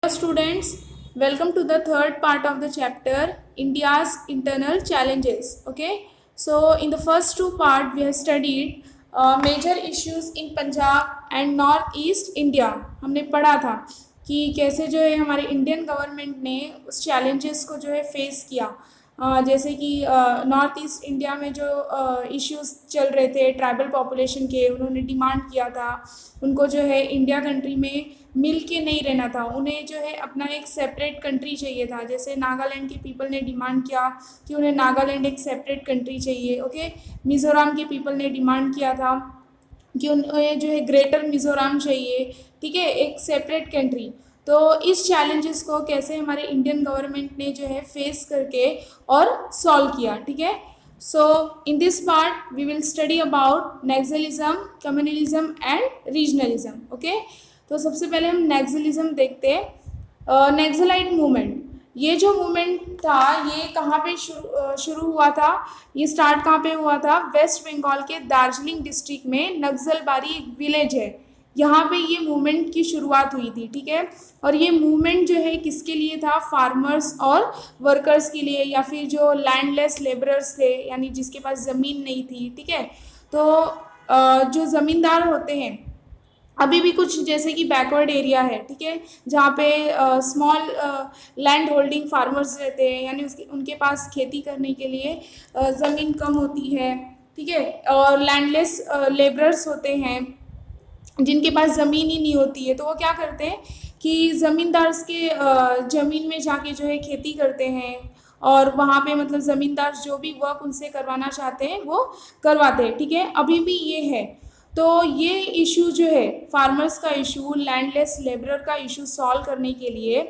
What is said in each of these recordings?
Hello students, welcome to the third part of the chapter India's internal challenges. Okay, so in the first two part we have studied major issues in Punjab and North East India. हमने पढ़ा था कि कैसे जो है हमारे Indian government ने उस चैलेंजेस को जो है फेस किया। जैसे कि नॉर्थ ईस्ट इंडिया में जो इश्यूज चल रहे थे ट्राइबल पॉपुलेशन के, उन्होंने डिमांड किया था उनको जो है इंडिया कंट्री में मिल के नहीं रहना था, उन्हें जो है अपना एक सेपरेट कंट्री चाहिए था। जैसे नागालैंड के पीपल ने डिमांड किया कि उन्हें नागालैंड एक सेपरेट कंट्री चाहिए। ओके, मिज़ोरम के पीपल ने डिमांड किया था कि उन्हें जो है ग्रेटर मिज़ोरम चाहिए, ठीक है, एक सेपरेट कंट्री। तो इस चैलेंजेस को कैसे हमारे इंडियन गवर्नमेंट ने जो है फेस करके और सॉल्व किया, ठीक है। So in this part we will study about Naxalism, communalism and regionalism. Okay, तो सबसे पहले हम नेक्सलिज्म देखते हैं। नेक्सलाइट मूवमेंट, ये जो मूवमेंट था ये कहाँ पे शुरू हुआ था, ये स्टार्ट कहाँ पे हुआ था? वेस्ट बंगाल के दार्जिलिंग डिस्ट्रिक्ट में नक्सलबारी एक विलेज है, यहाँ पे ये मूवमेंट की शुरुआत हुई थी, ठीक है। और ये मूवमेंट जो है किसके लिए था? फार्मर्स और वर्कर्स के लिए, या फिर जो लैंडलेस लेबरर्स थे, यानी जिसके पास ज़मीन नहीं थी, ठीक है। तो जो ज़मींदार होते हैं, अभी भी कुछ जैसे कि बैकवर्ड एरिया है, ठीक है, जहाँ पे स्मॉल लैंड होल्डिंग फार्मर्स रहते हैं, यानी उसके उनके पास खेती करने के लिए ज़मीन कम होती है, ठीक है। और लैंडलेस लेबरर्स होते हैं जिनके पास ज़मीन ही नहीं होती है, तो वो क्या करते हैं कि ज़मींदार के ज़मीन में जाके जो है खेती करते हैं, और वहाँ पे मतलब ज़मींदार जो भी वर्क उनसे करवाना चाहते हैं वो करवाते हैं, ठीक है, अभी भी ये है। तो ये इशू जो है फार्मर्स का इशू, लैंडलेस लेबरर का इशू सॉल्व करने के लिए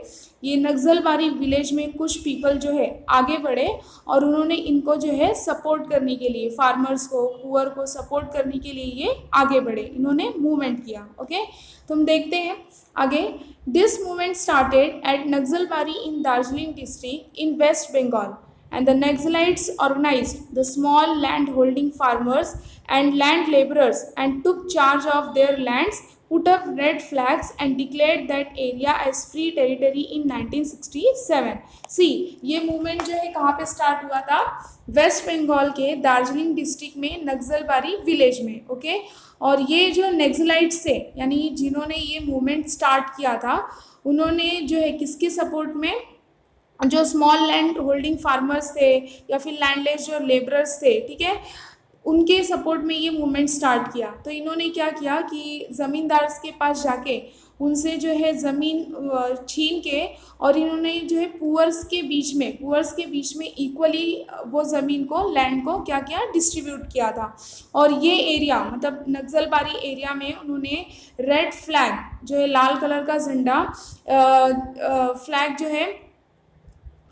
ये नक्सलबारी विलेज में कुछ पीपल जो है आगे बढ़े, और उन्होंने इनको जो है सपोर्ट करने के लिए, फार्मर्स को, पुअर को सपोर्ट करने के लिए ये आगे बढ़े, इन्होंने मूवमेंट किया। ओके, तो हम देखते हैं आगे। This movement started at Naxalbari in Darjeeling district in West Bengal, and the Naxalites organized the small land holding farmers and land laborers and took charge of their lands, put up red flags and declared that area as free territory in 1967. See, ये movement जो है कहाँ पे start हुआ था? Waste Bengal के Darjeeling district में Naxalbari village में। ओके, और ये जो नक्सलाइट्स थे, यानी जिन्होंने ये मूवमेंट स्टार्ट किया था, उन्होंने जो है किसके सपोर्ट में? जो स्मॉल लैंड होल्डिंग फार्मर्स थे या फिर लैंडलेस जो लेबरर्स थे, ठीक है, उनके सपोर्ट में ये मूवमेंट स्टार्ट किया। तो इन्होंने क्या किया कि ज़मींदार के पास जाके उनसे जो है ज़मीन छीन के, और इन्होंने जो है पुअर्स के बीच में इक्वली वो ज़मीन को, लैंड को क्या किया? डिस्ट्रीब्यूट किया था। और ये एरिया मतलब नक्सलबारी एरिया में उन्होंने रेड फ्लैग जो है, लाल कलर का झंडा फ्लैग जो है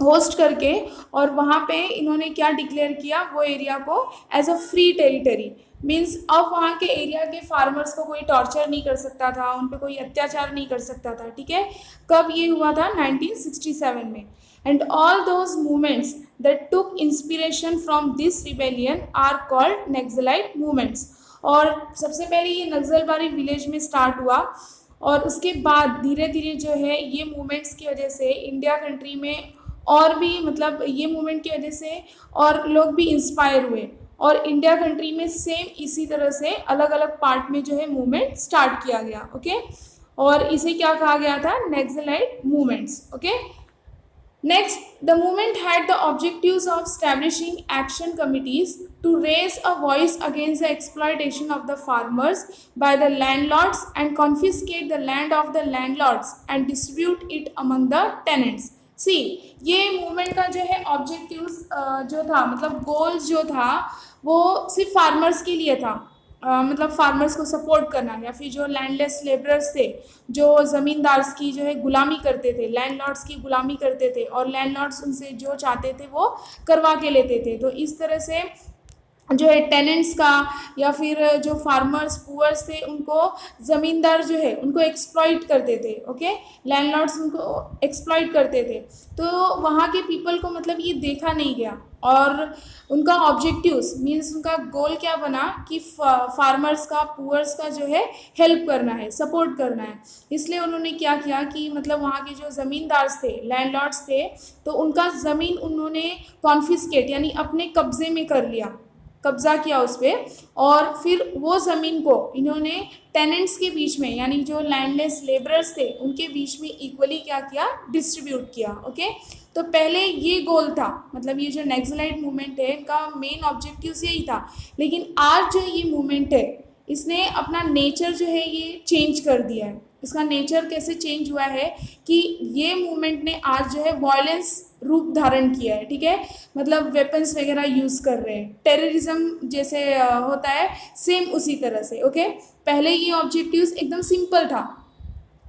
होस्ट करके, और वहाँ पे इन्होंने क्या डिक्लेयर किया? वो एरिया को as a free territory. Means अब वहाँ के एरिया के फार्मर्स को कोई टॉर्चर नहीं कर सकता था, उन पर कोई अत्याचार नहीं कर सकता था, ठीक है। कब ये हुआ था? 1967 में। And all those movements that took inspiration from this rebellion are called Naxalite movements. और सबसे पहले ये नक्सलबारी विलेज में स्टार्ट हुआ, और उसके बाद धीरे धीरे जो है ये मूवमेंट्स की वजह से इंडिया कंट्री में और भी, मतलब ये मूवमेंट की वजह से और लोग भी इंस्पायर हुए, और इंडिया कंट्री में सेम इसी तरह से अलग अलग पार्ट में जो है मूवमेंट स्टार्ट किया गया। ओके, और इसे क्या कहा गया था? Naxalite movements. Okay, next, the movement had the objectives of establishing action committees to raise a voice against the exploitation of the farmers by the landlords and confiscate the land of the landlords and distribute it among the tenants. सी, ये movement का जो है objectives जो था, मतलब goals जो था, वो सिर्फ फार्मर्स के लिए था। मतलब फार्मर्स को सपोर्ट करना, या फिर जो लैंडलेस लेबरर्स थे, जो ज़मींदार्स की जो है गुलामी करते थे, लैंडलॉर्ड्स की गुलामी करते थे, और लैंडलॉर्ड्स उनसे जो चाहते थे वो करवा के लेते थे। तो इस तरह से जो है टेनेंट्स का, या फिर जो फार्मर्स पुअर्स थे उनको ज़मींदार जो है उनको एक्सप्लॉइट करते थे। ओके, लैंडलॉर्ड्स उनको एक्सप्लॉइट करते थे। तो वहाँ के पीपल को मतलब ये देखा नहीं गया, और उनका ऑब्जेक्टिव्स मीन्स उनका गोल क्या बना कि फार्मर्स का पुअर्स का जो है हेल्प करना है, सपोर्ट करना है। इसलिए उन्होंने क्या किया कि मतलब वहाँ के जो ज़मींदार थे, लैंडलॉर्ड्स थे, तो उनका ज़मीन उन्होंने कॉन्फिस्केट यानी अपने कब्जे में कर लिया, कब्जा किया उस पर। और फिर वो ज़मीन को इन्होंने टेनेंट्स के बीच में यानी जो लैंडलेस लेबरर्स थे उनके बीच में इक्वली क्या किया, डिस्ट्रीब्यूट किया। ओके, तो पहले ये गोल था, मतलब ये जो नक्सलाइट मूवमेंट है इनका मेन ऑब्जेक्टिव्स यही था। लेकिन आज जो ये मूवमेंट है इसने अपना नेचर जो है ये चेंज कर दिया है। इसका नेचर कैसे चेंज हुआ है कि ये मूवमेंट ने आज जो है वायलेंस रूप धारण किया है। ठीक है, मतलब वेपन्स वगैरह यूज़ कर रहे हैं, टेररिज्म जैसे होता है सेम उसी तरह से। ओके, पहले ये ऑब्जेक्टिव्स एकदम सिंपल था,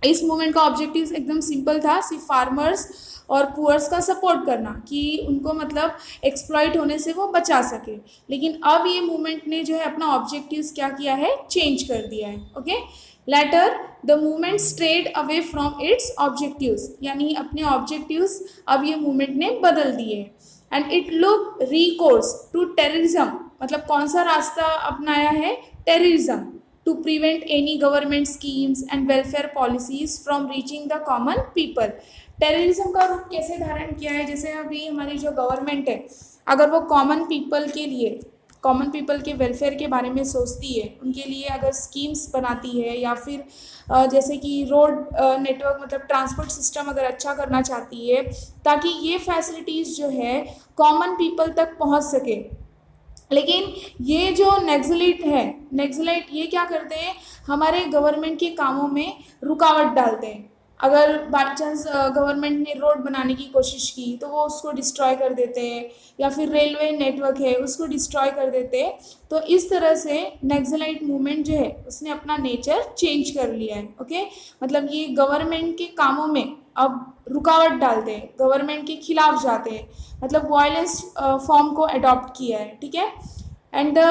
इस मूवमेंट का ऑब्जेक्टिव एकदम सिंपल था, सिर्फ फार्मर्स और पुअर्स का सपोर्ट करना कि उनको मतलब एक्सप्लॉइट होने से वो बचा सके। लेकिन अब ये मूवमेंट ने जो है अपना ऑब्जेक्टिव्स क्या किया है, चेंज कर दिया है। Okay, later the movement strayed away from its objectives, यानी अपने ऑब्जेक्टिव्स अब ये मूवमेंट ने बदल दिए। And it look recourse to terrorism, मतलब कौन सा रास्ता अपनाया है, terrorism, to prevent any government schemes and welfare policies from reaching the common people। Terrorism का रूप कैसे धारण किया है, जैसे अभी हमारी जो गवर्नमेंट है अगर वो कॉमन पीपल के लिए, कॉमन पीपल के वेलफेयर के बारे में सोचती है, उनके लिए अगर स्कीम्स बनाती है, या फिर जैसे कि रोड नेटवर्क मतलब ट्रांसपोर्ट सिस्टम अगर अच्छा करना चाहती है ताकि ये फैसिलिटीज़ जो है कॉमन पीपल तक पहुंच सके। लेकिन ये जो नक्सलाइट है, नक्सलाइट ये क्या करते हैं, हमारे गवर्नमेंट के कामों में रुकावट डालते हैं। अगर बाई चांस गवर्नमेंट ने रोड बनाने की कोशिश की तो वो उसको डिस्ट्रॉय कर देते हैं, या फिर रेलवे नेटवर्क है उसको डिस्ट्रॉय कर देते हैं। तो इस तरह से नक्सलाइट मूवमेंट जो है उसने अपना नेचर चेंज कर लिया है। ओके, मतलब ये गवर्नमेंट के कामों में अब रुकावट डालते हैं, गवर्नमेंट के खिलाफ जाते हैं, मतलब वायलेंस फॉर्म को अडॉप्ट किया है। ठीक है, and the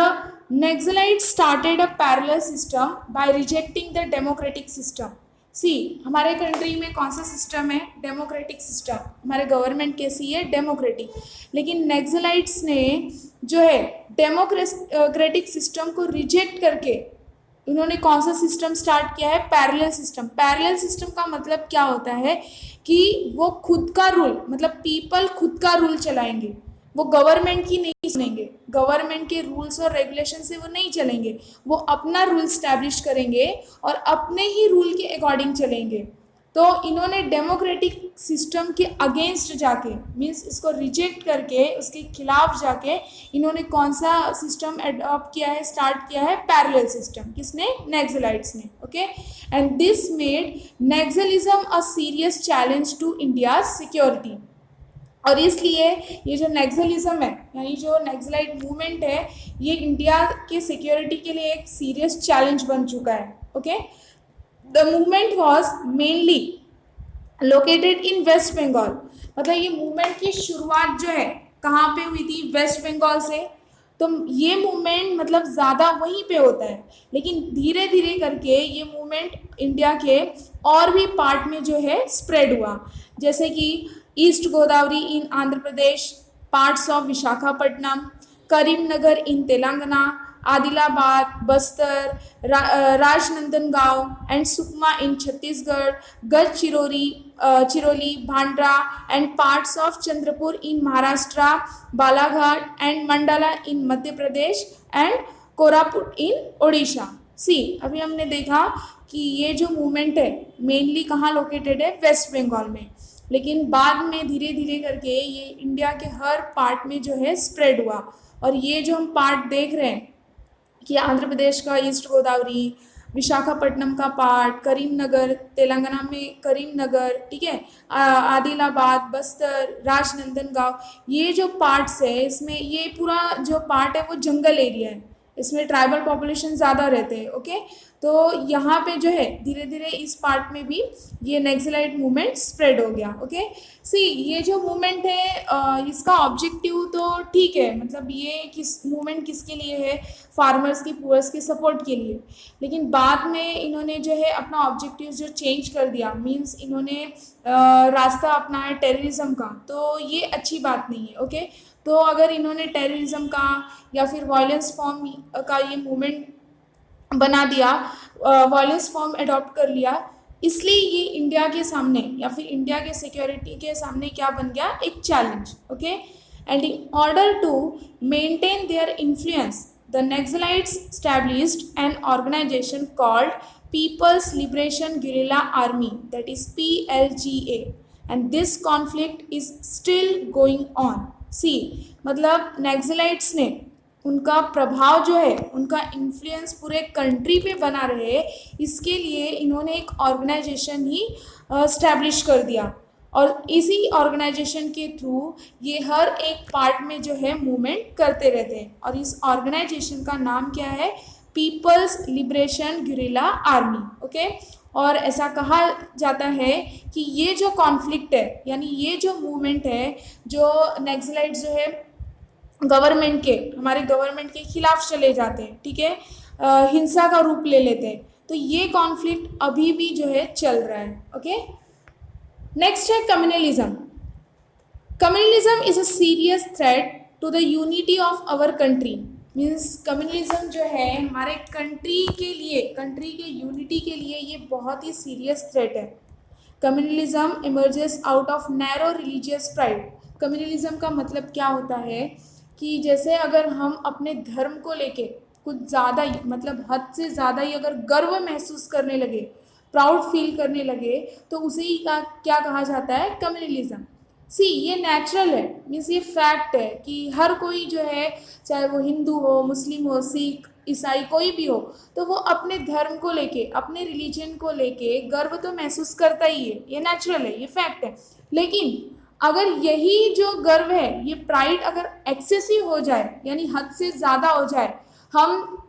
Naxalite started a parallel system by rejecting the democratic system. See, हमारे कंट्री में कौन सा सिस्टम है, डेमोक्रेटिक सिस्टम, हमारे गवर्नमेंट कैसी है, डेमोक्रेटिक। लेकिन नक्सलाइट्स ने जो है डेमोक्रेटिक सिस्टम को रिजेक्ट करके उन्होंने कौन सा सिस्टम स्टार्ट किया है, पैरेलल सिस्टम। पैरेलल सिस्टम का मतलब क्या होता है कि वो खुद का रूल, मतलब पीपल खुद का रूल चलाएंगे, वो गवर्नमेंट की नहीं सुनेंगे, गवर्नमेंट के रूल्स और रेगुलेशन से वो नहीं चलेंगे, वो अपना रूल स्टैब्लिश करेंगे और अपने ही रूल के अकॉर्डिंग चलेंगे। तो इन्होंने डेमोक्रेटिक सिस्टम के अगेंस्ट जाके मीन्स इसको रिजेक्ट करके उसके खिलाफ जाके इन्होंने कौन सा सिस्टम अडॉप्ट किया है, स्टार्ट किया है, पैरेलल सिस्टम। किसने, नक्सलाइट्स ने। Okay, and this made Naxalism a serious challenge to India security. और इसलिए ये जो नक्सलिज्म है यानी जो नक्सलाइट मूवमेंट है ये इंडिया के सिक्योरिटी के लिए एक सीरियस चैलेंज बन चुका है। Okay, the movement was mainly located in West Bengal, मतलब ये मूवमेंट की शुरुआत जो है कहाँ पे हुई थी, वेस्ट बंगाल से। तो ये मूवमेंट मतलब ज़्यादा वहीं पे होता है, लेकिन धीरे धीरे करके ये मूवमेंट इंडिया के और भी पार्ट में जो है स्प्रेड हुआ, जैसे कि east Godavari in Andhra Pradesh, parts of Visakhapatnam, Karimnagar in Telangana, Adilabad, Bastar, Rajnandgaon and Sukma in Chhattisgarh, Chiroli, Bhandara and parts of Chandrapur in Maharashtra, Balaghat and Mandla in Madhya Pradesh and Koraput in Odisha. See, अभी हमने देखा कि ये जो मूवमेंट है मेनली कहाँ लोकेटेड है, वेस्ट बंगाल में, लेकिन बाद में धीरे धीरे करके ये इंडिया के हर पार्ट में जो है स्प्रेड हुआ। और ये जो हम पार्ट देख रहे हैं कि आंध्र प्रदेश का ईस्ट गोदावरी, विशाखापट्टनम का पार्ट, करीमनगर, तेलंगाना में करीमनगर, ठीक है, आदिलाबाद, बस्तर, राजनांदगांव, ये जो पार्ट्स है इसमें ये पूरा जो पार्ट है वो जंगल एरिया है, इसमें ट्राइबल पॉपुलेशन ज़्यादा रहते हैं। ओके, तो यहाँ पे जो है धीरे धीरे इस पार्ट में भी ये नक्सलाइट मूवमेंट स्प्रेड हो गया। ओके, सी ये जो मूवमेंट है इसका ऑब्जेक्टिव तो ठीक है, मतलब ये मूवमेंट किसके लिए है, फार्मर्स की पुअर्स के सपोर्ट के लिए, लेकिन बाद में इन्होंने जो है अपना ऑब्जेक्टिव जो चेंज कर दिया, मीन्स इन्होंने रास्ता अपनाया टेररिज्म का, तो ये अच्छी बात नहीं है। ओके, तो अगर इन्होंने टेररिज्म का या फिर वायलेंस फॉर्म का ये मूवमेंट बना दिया, वायलेंस फॉर्म अडॉप्ट कर लिया, इसलिए ये इंडिया के सामने या फिर इंडिया के सिक्योरिटी के सामने क्या बन गया, एक challenge. Okay, and in order to maintain their influence the Naxalites established an organization called People's Liberation Guerrilla Army, that is PLGA, and this conflict is still going on. See, मतलब Naxalites ने उनका प्रभाव जो है, उनका इन्फ्लुएंस पूरे country पे बना रहे, इसके लिए इन्होंने एक ऑर्गेनाइजेशन ही स्टैब्लिश कर दिया, और इसी ऑर्गेनाइजेशन के थ्रू ये हर एक पार्ट में जो है मूवमेंट करते रहते हैं, और इस ऑर्गेनाइजेशन का नाम क्या है, people's liberation guerrilla army. Okay, और ऐसा कहा जाता है कि ये जो कॉन्फ्लिक्ट है, यानी ये जो मूवमेंट है, जो नक्सलाइट जो है गवर्नमेंट के, हमारे गवर्नमेंट के खिलाफ चले जाते हैं, ठीक है, हिंसा का रूप ले लेते हैं, तो ये कॉन्फ्लिक्ट अभी भी जो है चल रहा है। ओके, नेक्स्ट है communalism. Communalism is a serious threat to the unity of our country, means communalism जो है हमारे कंट्री के लिए, कंट्री के यूनिटी के लिए ये बहुत ही सीरियस थ्रेट है। Communalism emerges out of narrow religious pride. Communalism का मतलब क्या होता है कि जैसे अगर हम अपने धर्म को लेके कुछ ज़्यादा ही, मतलब हद से ज़्यादा ही अगर गर्व महसूस करने लगे, प्राउड फील करने लगे, तो उसे ही का क्या कहा जाता है, कम्युनलिज्म। सी ये नेचुरल है, मीन्स ये फैक्ट है कि हर कोई जो है, चाहे वो हिंदू हो, मुस्लिम हो, सिख, ईसाई, कोई भी हो, तो वो अपने धर्म को लेके, अपने रिलीजन को लेके गर्व तो महसूस करता ही है, ये नेचुरल है, ये फैक्ट है। लेकिन अगर यही जो गर्व है, ये प्राइड अगर एक्सेसिव हो जाए, यानी हद से ज़्यादा हो जाए, हम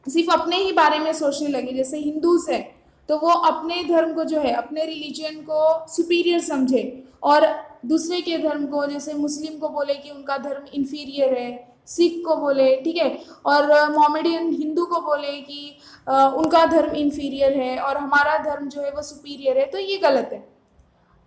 सिर्फ अपने ही बारे में सोचने लगे, जैसे हिंदूज है तो वो अपने धर्म को जो है, अपने रिलीजन को सुपीरियर समझे, और दूसरे के धर्म को, जैसे मुस्लिम को बोले कि उनका धर्म इन्फीरियर है, सिख को बोले, ठीक है, और मोमेडियन हिंदू को बोले कि उनका धर्म इन्फीरियर है और हमारा धर्म जो है वो सुपीरियर है, तो ये गलत है।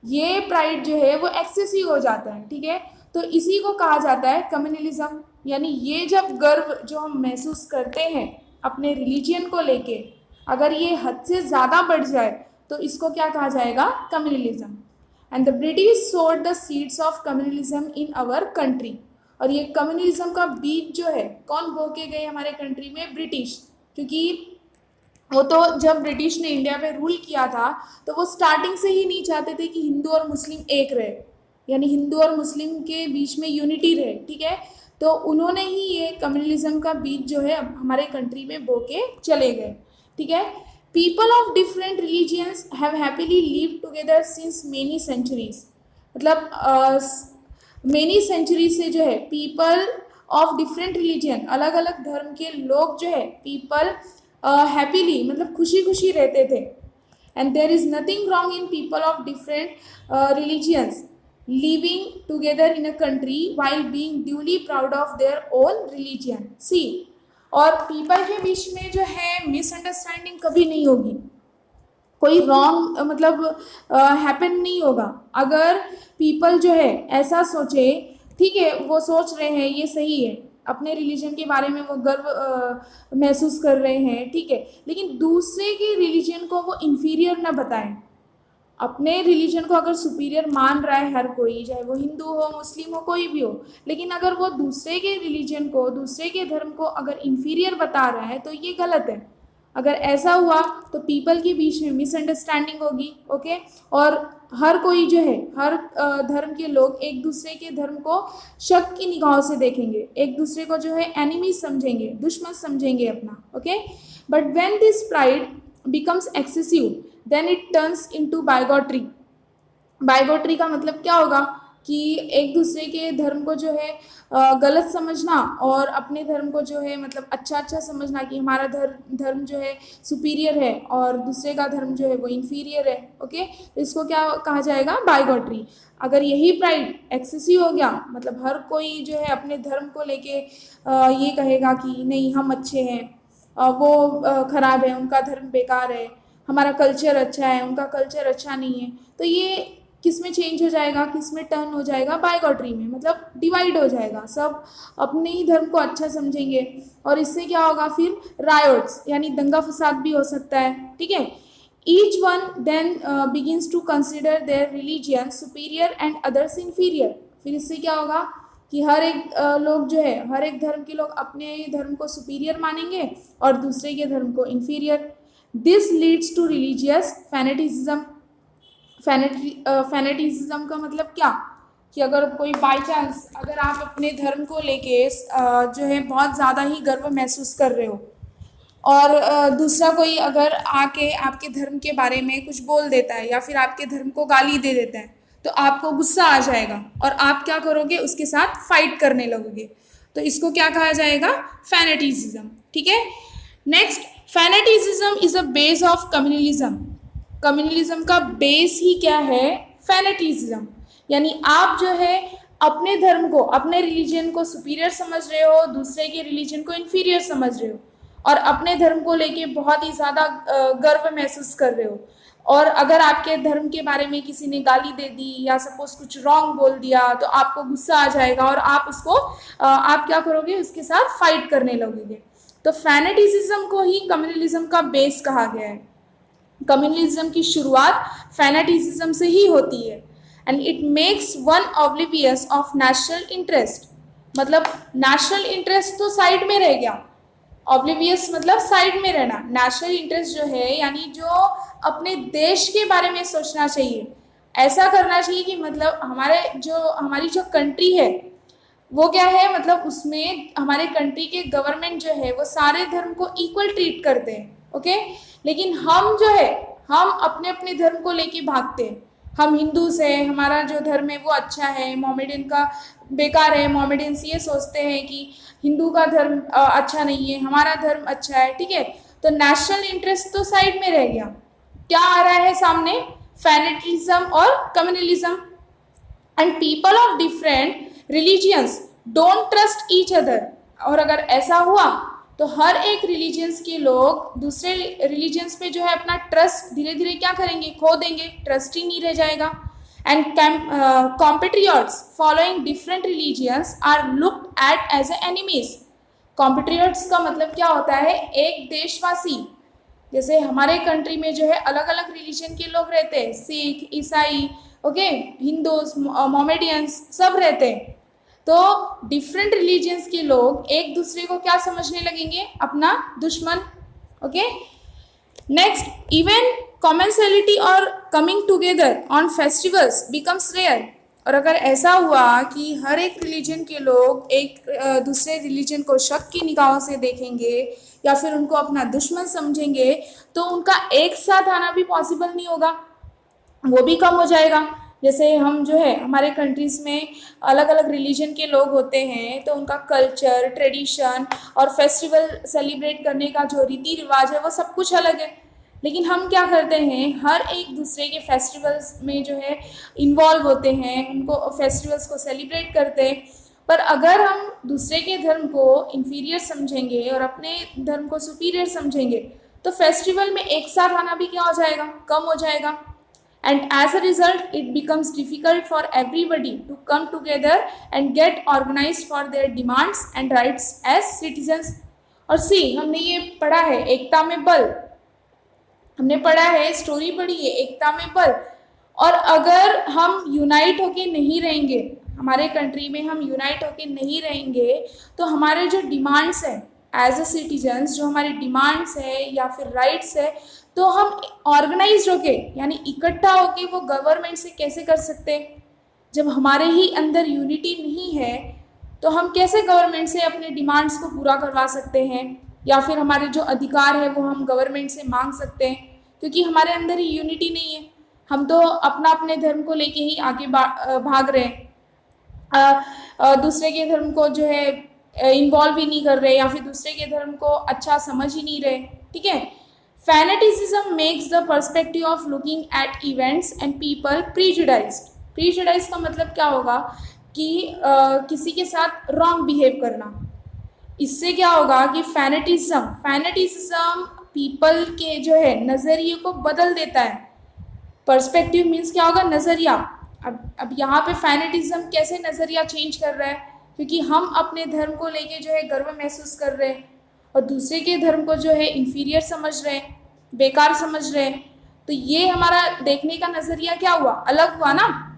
ये प्राइड जो है वो एक्सेसिव हो जाता है, ठीक है, तो इसी को कहा जाता है कम्युनलिज्म। यानी ये जब गर्व जो हम महसूस करते हैं अपने रिलीजन को लेके, अगर ये हद से ज़्यादा बढ़ जाए, तो इसको क्या कहा जाएगा, communalism. And the British sowed the seeds of communalism in our country. और ये कम्युनलिज्म का बीज जो है कौन बो के गए हमारे कंट्री में, ब्रिटिश, क्योंकि वो तो जब ब्रिटिश ने इंडिया पे रूल किया था, तो वो स्टार्टिंग से ही नहीं चाहते थे कि हिंदू और मुस्लिम एक रहे, यानी हिंदू और मुस्लिम के बीच में यूनिटी रहे, ठीक है, तो उन्होंने ही ये कम्युनलिज्म का बीज जो है हमारे कंट्री में बो के चले गए, ठीक है। People of different religions have happily lived together since many centuries, मतलब मेनी सेंचुरी से जो है पीपल ऑफ डिफरेंट रिलीजन, अलग अलग धर्म के लोग जो है, पीपल हैप्पीली मतलब खुशी खुशी रहते थे। And there is nothing wrong in people of different religions living together in a country while being duly proud of their own religion. See, और पीपल के बीच में जो है मिसअंडरस्टैंडिंग कभी नहीं होगी, कोई रॉन्ग मतलब हैपन नहीं होगा। अगर पीपल जो है ऐसा सोचे, ठीक है, वो सोच रहे हैं ये सही है, अपने रिलीजन के बारे में वो गर्व महसूस कर रहे हैं, ठीक है, लेकिन दूसरे के रिलीजन को वो इन्फीरियर ना बताएं। अपने रिलीजन को अगर सुपीरियर मान रहा है हर कोई, चाहे वो हिंदू हो, मुस्लिम हो, कोई भी हो, लेकिन अगर वो दूसरे के रिलीजन को, दूसरे के धर्म को अगर इन्फीरियर बता रहा है, तो ये गलत है। अगर ऐसा हुआ तो पीपल के बीच में मिसअंडरस्टैंडिंग होगी, ओके, और हर कोई जो है, हर धर्म के लोग एक दूसरे के धर्म को शक की निगाहों से देखेंगे, एक दूसरे को जो है एनिमी समझेंगे, दुश्मन समझेंगे अपना, okay. But when this pride becomes excessive then it turns into bigotry. Bigotry का मतलब क्या होगा, कि एक दूसरे के धर्म को जो है गलत समझना और अपने धर्म को जो है मतलब अच्छा समझना कि हमारा धर्म जो है सुपीरियर है और दूसरे का धर्म जो है वो इन्फीरियर है। ओके, तो इसको क्या कहा जाएगा? बाइगॉट्री। अगर यही प्राइड एक्सेसिव हो गया, मतलब हर कोई जो है अपने धर्म को लेके ये कहेगा कि नहीं हम अच्छे हैं, वो खराब है, उनका धर्म बेकार है, हमारा कल्चर अच्छा है, उनका कल्चर अच्छा नहीं है, तो ये किस में चेंज हो जाएगा, किस में टर्न हो जाएगा? बाइगॉट्री में, मतलब डिवाइड हो जाएगा, सब अपने ही धर्म को अच्छा समझेंगे और इससे क्या होगा? फिर रायोट्स यानी दंगा फसाद भी हो सकता है। ठीक है, each one then begins to consider their religion superior and others inferior. फिर इससे क्या होगा कि हर एक लोग जो है, हर एक धर्म के लोग अपने धर्म को सुपीरियर मानेंगे और दूसरे के धर्म को inferior. This leads to religious fanaticism. Fanaticism का मतलब क्या? कि अगर कोई बाई चांस अगर आप अपने धर्म को लेके जो है बहुत ज़्यादा ही गर्व महसूस कर रहे हो और दूसरा कोई अगर आके आपके धर्म के बारे में कुछ बोल देता है या फिर आपके धर्म को गाली दे देता है, तो आपको गुस्सा आ जाएगा और आप क्या करोगे? उसके साथ फाइट करने लगोगे। तो इसको क्या कहा जाएगा? फैनेटिज्म। ठीक है, next, fanaticism is a base of communalism. Communalism का बेस ही क्या है? फैनेटिज्म। यानी आप जो है अपने धर्म को, अपने रिलीजन को सुपीरियर समझ रहे हो, दूसरे के रिलीजन को इन्फीरियर समझ रहे हो और अपने धर्म को लेके बहुत ही ज़्यादा गर्व महसूस कर रहे हो। और अगर आपके धर्म के बारे में किसी ने गाली दे दी या सपोज कुछ रॉन्ग बोल दिया तो आपको गुस्सा आ जाएगा और आप उसको आप क्या करोगे? उसके साथ फाइट करने लगोगे। तो फैनेटिज्म को ही कम्युनलिज्म का बेस कहा गया है। कम्युनलिज्म की शुरुआत फैनेटिज्म से ही होती है and it makes one oblivious of national interest. मतलब नेशनल इंटरेस्ट तो साइड में रह गया, ऑब्लिवियस मतलब साइड में रहना। नेशनल इंटरेस्ट जो है यानी जो अपने देश के बारे में सोचना चाहिए, ऐसा करना चाहिए कि मतलब हमारी जो कंट्री है वो क्या है, मतलब उसमें हमारे कंट्री के गवर्नमेंट जो है वो सारे धर्म को इक्वल ट्रीट करते हैं। ओके, लेकिन हम जो है हम अपने अपने धर्म को लेके भागते हैं। हम हिंदूज है, हमारा जो धर्म है वो अच्छा है, मोमेडियन का बेकार है। मोमेडियंस ये सोचते हैं कि हिंदू का धर्म अच्छा नहीं है, हमारा धर्म अच्छा है। ठीक है, तो नेशनल इंटरेस्ट तो साइड में रह गया, क्या आ रहा है सामने? फैनेटिज्म और communalism. And people of different religions don't trust each other. और अगर ऐसा हुआ तो हर एक रिलीजियंस के लोग दूसरे रिलीजियंस पे जो है अपना ट्रस्ट धीरे धीरे क्या करेंगे? खो देंगे, ट्रस्ट ही नहीं रह जाएगा। And compatriots following different religions are looked at as enemies। compatriots का मतलब क्या होता है? एक देशवासी। जैसे हमारे कंट्री में जो है अलग अलग रिलीजन के लोग रहते हैं, सिख, ईसाई, ओके, हिंदूज, मोमेडियंस सब रहते हैं। तो डिफरेंट रिलीजियंस के लोग एक दूसरे को क्या समझने लगेंगे? अपना दुश्मन। ओके, नेक्स्ट, इवन कॉमेंसलिटी और coming together on festivals becomes rare. और अगर ऐसा हुआ कि हर एक रिलीजन के लोग एक दूसरे रिलीजन को शक की निगाहों से देखेंगे या फिर उनको अपना दुश्मन समझेंगे, तो उनका एक साथ आना भी पॉसिबल नहीं होगा, वो भी कम हो जाएगा। जैसे हम जो है हमारे कंट्रीज़ में अलग अलग रिलीजन के लोग होते हैं, तो उनका कल्चर, ट्रेडिशन और फेस्टिवल सेलिब्रेट करने का जो रीति रिवाज है वो सब कुछ अलग है। लेकिन हम क्या करते हैं? हर एक दूसरे के फेस्टिवल्स में जो है इन्वॉल्व होते हैं, उनको फेस्टिवल्स को सेलिब्रेट करते हैं। पर अगर हम दूसरे के धर्म को इन्फीरियर समझेंगे और अपने धर्म को सुपीरियर समझेंगे, तो फेस्टिवल में एक साथ आना भी क्या हो जाएगा? कम हो जाएगा। And as a result, it becomes difficult for everybody to come together and get organized for their demands and rights as citizens। और सी, हमने ये पढ़ा है एकता में बल, हमने पढ़ा है, स्टोरी पढ़ी है एकता में बल। और अगर हम यूनाइट होके नहीं रहेंगे, हमारे कंट्री में हम यूनाइट होके नहीं रहेंगे, तो हमारे जो डिमांड्स हैं एज अ सिटीजन्स, जो हमारी डिमांड्स है या फिर राइट्स है, तो हम ऑर्गेनाइज होके यानी इकट्ठा होके वो गवर्नमेंट से कैसे कर सकते हैं? जब हमारे ही अंदर यूनिटी नहीं है तो हम कैसे गवर्नमेंट से अपने डिमांड्स को पूरा करवा सकते हैं या फिर हमारे जो अधिकार है वो हम गवर्नमेंट से मांग सकते हैं? क्योंकि हमारे अंदर ही यूनिटी नहीं है, हम तो अपने धर्म को लेके ही आगे भाग रहे हैं। दूसरे के धर्म को जो है इन्वॉल्व ही नहीं कर रहे, या फिर दूसरे के धर्म को अच्छा समझ ही नहीं रहे, ठीक है। Fanaticism makes the perspective of looking at events and people prejudiced. Prejudice का मतलब क्या होगा कि किसी के साथ रॉन्ग बिहेव करना। इससे क्या होगा कि फैनेटिज्म पीपल के जो है नज़रिए को बदल देता है। पर्सपेक्टिव मीन्स क्या होगा, नज़रिया। अब यहाँ पे फैनेटिज्म कैसे नज़रिया चेंज कर रहा है, क्योंकि हम अपने धर्म को लेके जो है गर्व महसूस कर रहे हैं और दूसरे के धर्म को जो है इंफीरियर समझ रहे हैं, बेकार समझ रहे हैं। तो ये हमारा देखने का नज़रिया क्या हुआ, अलग हुआ ना।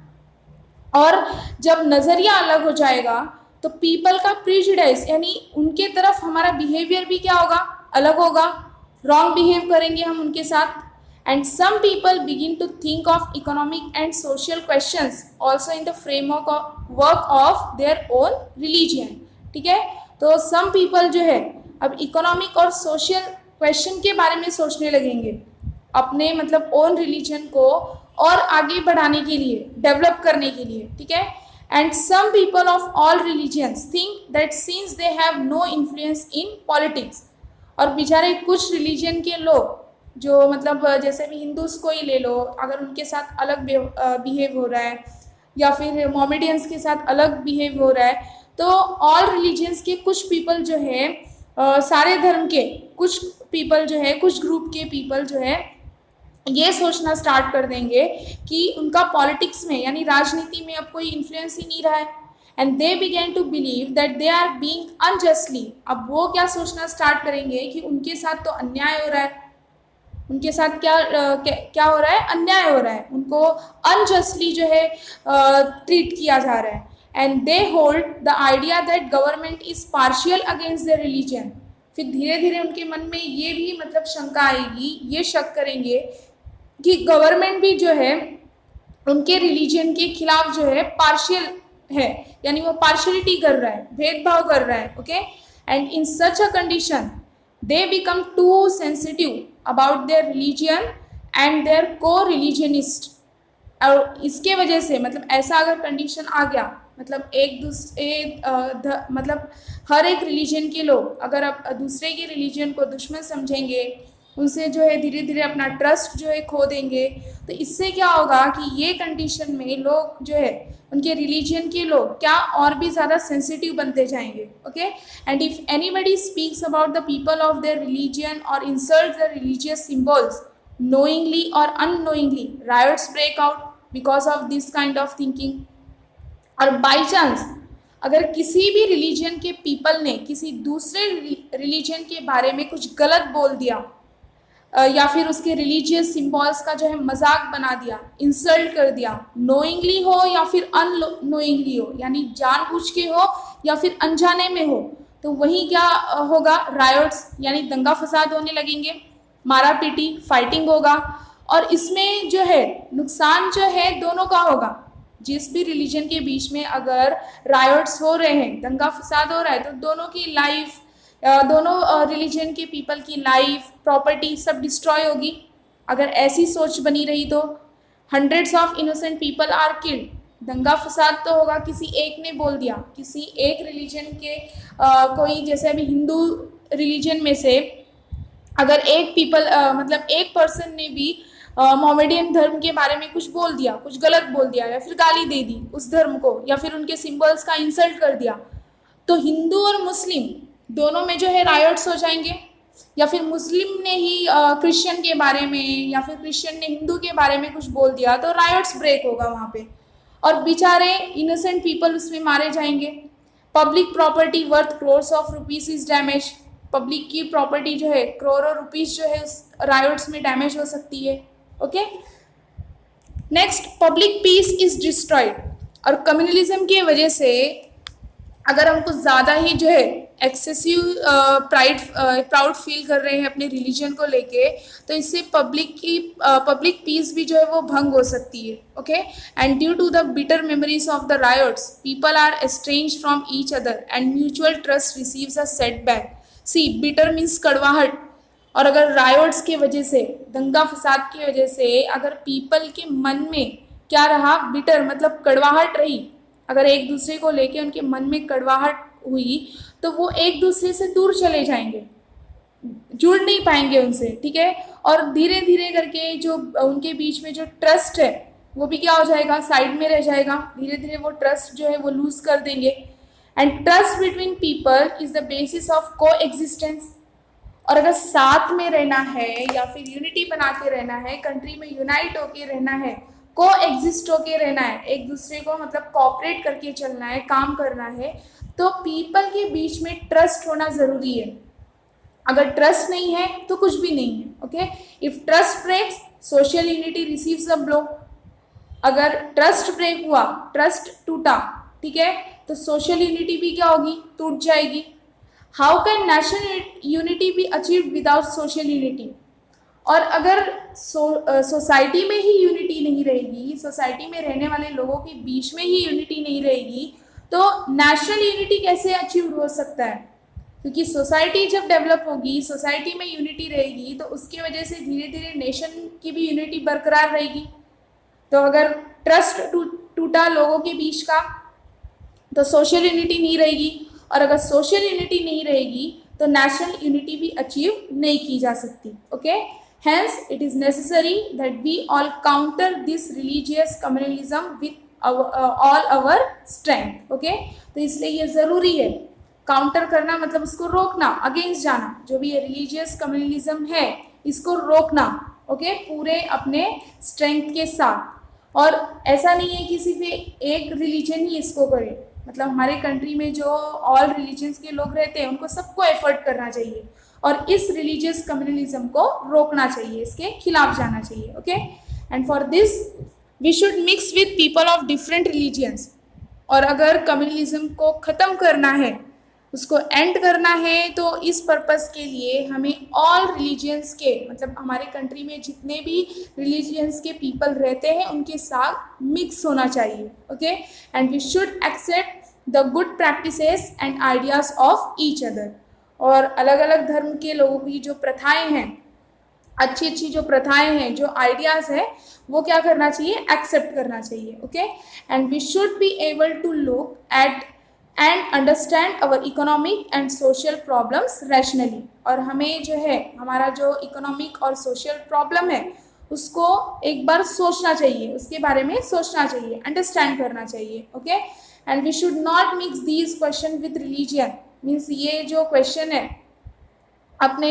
और जब नज़रिया अलग हो जाएगा तो पीपल का प्रीजुडाइज यानी उनके तरफ हमारा बिहेवियर भी क्या होगा, अलग होगा। रॉन्ग बिहेव करेंगे हम उनके साथ। And some people begin to think of economic and social questions also in the framework of their own religion, ठीक है। तो सम पीपल जो है अब इकोनॉमिक और सोशल क्वेश्चन के बारे में सोचने लगेंगे, अपने मतलब ओन रिलीजन को और आगे बढ़ाने के लिए, डेवलप करने के लिए, ठीक है। And some people of all religions think that since they have no influence in politics. और बेचारे कुछ रिलीजन के लोग जो मतलब जैसे भी हिंदूज को ही ले लो, अगर उनके साथ अलग बिहेव हो रहा है या फिर मोमेडियंस के साथ अलग बिहेव हो रहा है, तो ऑल रिलीजियंस के कुछ पीपल जो है सारे धर्म के कुछ पीपल जो है, कुछ ग्रुप के पीपल जो है ये सोचना स्टार्ट कर देंगे कि उनका पॉलिटिक्स में यानी राजनीति में अब कोई इन्फ्लुएंस ही नहीं रहा है। And they began to believe that they are being unjustly. अब वो क्या सोचना स्टार्ट करेंगे कि उनके साथ तो अन्याय हो रहा है, उनके साथ क्या हो रहा है, अन्याय हो रहा है, उनको अनजस्टली जो है ट्रीट किया जा रहा है। And they hold the idea that government is partial against their religion. फिर धीरे धीरे उनके मन में ये भी मतलब शंका आएगी, ये शक करेंगे कि गवर्नमेंट भी जो है उनके रिलीजन के खिलाफ जो है पार्शियल है, यानी वो पार्शियलिटी कर रहा है, भेदभाव कर रहा है, okay. And in such a condition they become too sensitive about their religion and their coreligionist. और इसके वजह से मतलब ऐसा अगर कंडीशन आ गया, मतलब एक दूसरे मतलब हर एक रिलीजन के लोग अगर अब दूसरे के रिलीजन को दुश्मन समझेंगे, उनसे जो है धीरे धीरे अपना ट्रस्ट जो है खो देंगे, तो इससे क्या होगा कि ये कंडीशन में लोग जो है उनके रिलीजन के लोग क्या और भी ज़्यादा सेंसिटिव बनते जाएंगे, okay. And if anybody speaks about the people of their religion or insult the religious symbols knowingly or unknowingly, riots break out because of this kind of thinking। और बाई चांस अगर किसी भी religion के people ने किसी दूसरे religion के बारे में कुछ गलत बोल दिया या फिर उसके रिलीजियस सिंबल्स का जो है मजाक बना दिया, इंसल्ट कर दिया, नोइंगली हो या फिर अननोइंगली हो, यानी जानबूझ के हो या फिर अनजाने में हो, तो वही क्या होगा, रायोट्स यानी दंगा फसाद होने लगेंगे, मारा पीटी, फाइटिंग होगा। और इसमें जो है नुकसान जो है दोनों का होगा। जिस भी रिलीजन के बीच में अगर रायोट्स हो रहे हैं, दंगा फसाद हो रहा है, तो दोनों की लाइफ, दोनों रिलीजन के पीपल की लाइफ, प्रॉपर्टी सब डिस्ट्रॉय होगी। अगर ऐसी सोच बनी रही तो hundreds of innocent people are killed. दंगा फसाद तो होगा, किसी एक ने बोल दिया, किसी एक रिलीजन के कोई जैसे अभी हिंदू रिलीजन में से अगर एक पीपल मतलब एक पर्सन ने भी मोमेडियन धर्म के बारे में कुछ बोल दिया, कुछ गलत बोल दिया या फिर गाली दे दी उस धर्म को या फिर उनके सिंबल्स का इंसल्ट कर दिया, तो हिंदू और मुस्लिम दोनों में जो है रायोट्स हो जाएंगे। या फिर मुस्लिम ने ही क्रिश्चियन के बारे में या फिर क्रिश्चियन ने हिंदू के बारे में कुछ बोल दिया तो रायोट्स ब्रेक होगा वहाँ पे, और बेचारे इनोसेंट पीपल उसमें मारे जाएंगे। Public property worth crores of rupees is damage. Public की प्रॉपर्टी जो है करोड़ों रुपीस जो है उस रायोट्स में डैमेज हो सकती है, okay. Next, public piece is destroyed. और कम्युनलिज्म की वजह से अगर हम कुछ ज़्यादा ही जो है एक्सेसिव प्राउड फील कर रहे हैं अपने रिलीजन को लेके, तो इससे पब्लिक पीस भी जो है वो भंग हो सकती है, okay. And due to the bitter memories of the riots people are estranged from each other and mutual trust receives a setback. See, bitter means कड़वाहट। और अगर रायोट्स के वजह से, दंगा फसाद की वजह से अगर पीपल के मन में क्या रहा, बिटर मतलब कड़वाहट रही, अगर एक दूसरे को लेके उनके मन में कड़वाहट हुई तो वो एक दूसरे से दूर चले जाएंगे, जुड़ नहीं पाएंगे उनसे, ठीक है। और धीरे धीरे करके जो उनके बीच में जो ट्रस्ट है वो भी क्या हो जाएगा, साइड में रह जाएगा। धीरे धीरे वो ट्रस्ट जो है वो लूज कर देंगे। And trust between people is the basis of को एग्जिस्टेंस। और अगर साथ में रहना है या फिर यूनिटी बना के रहना है, कंट्री में यूनाइट होके रहना है, को एग्जिस्ट होके रहना है, एक दूसरे को मतलब कॉपरेट करके चलना है, काम करना है, तो पीपल के बीच में ट्रस्ट होना ज़रूरी है। अगर ट्रस्ट नहीं है तो कुछ भी नहीं है, okay. If trust breaks social unity receives a blow. अगर ट्रस्ट ब्रेक हुआ, ट्रस्ट टूटा, ठीक है, तो सोशल यूनिटी भी क्या होगी, टूट जाएगी। How can national unity be achieved without social unity. और अगर सोसाइटी में ही यूनिटी नहीं रहेगी, सोसाइटी में रहने वाले लोगों के बीच में ही यूनिटी नहीं रहेगी, तो नेशनल यूनिटी कैसे अचीव हो सकता है। क्योंकि सोसाइटी जब डेवलप होगी, सोसाइटी में यूनिटी रहेगी, तो उसकी वजह से धीरे धीरे नेशन की भी यूनिटी बरकरार रहेगी। तो अगर ट्रस्ट टूटा लोगों के बीच का, तो सोशल यूनिटी नहीं रहेगी। और अगर सोशल यूनिटी नहीं रहेगी तो नेशनल यूनिटी भी अचीव नहीं की जा सकती, okay. Hence it is necessary that we all counter this religious communalism with all our strength, okay. तो इसलिए ये ज़रूरी है, काउंटर करना मतलब उसको रोकना, अगेंस्ट जाना, जो भी ये रिलीजियस कम्युनलिज्म है इसको रोकना, ओके, पूरे अपने स्ट्रेंथ के साथ। और ऐसा नहीं है कि सिर्फ एक रिलीजन ही इसको करे, मतलब हमारे कंट्री में जो ऑल रिलीजन्स के लोग रहते हैं उनको सबको एफर्ट करना चाहिए और इस रिलीजियस कम्युनलिज्म को रोकना चाहिए, इसके खिलाफ जाना चाहिए, okay. And for this we should mix with people of different religions. और अगर कम्युनलिज्म को ख़त्म करना है, उसको एंड करना है, तो इस पर्पस के लिए हमें ऑल रिलीजियंस के, मतलब हमारे कंट्री में जितने भी रिलीजियंस के पीपल रहते हैं उनके साथ मिक्स होना चाहिए, okay. And we should accept the good practices and ideas of each other. और अलग अलग धर्म के लोगों की जो प्रथाएं हैं, अच्छी अच्छी जो प्रथाएं हैं, जो आइडियाज़ है, वो क्या करना चाहिए, एक्सेप्ट करना चाहिए, okay. And we should be able to look at and understand our economic and social problems rationally. और हमें जो है हमारा जो इकोनॉमिक और सोशल प्रॉब्लम है उसको एक बार सोचना चाहिए, उसके बारे में सोचना चाहिए, अंडरस्टैंड करना चाहिए, okay. And we should not mix these question with religion. Means ये जो क्वेश्चन है अपने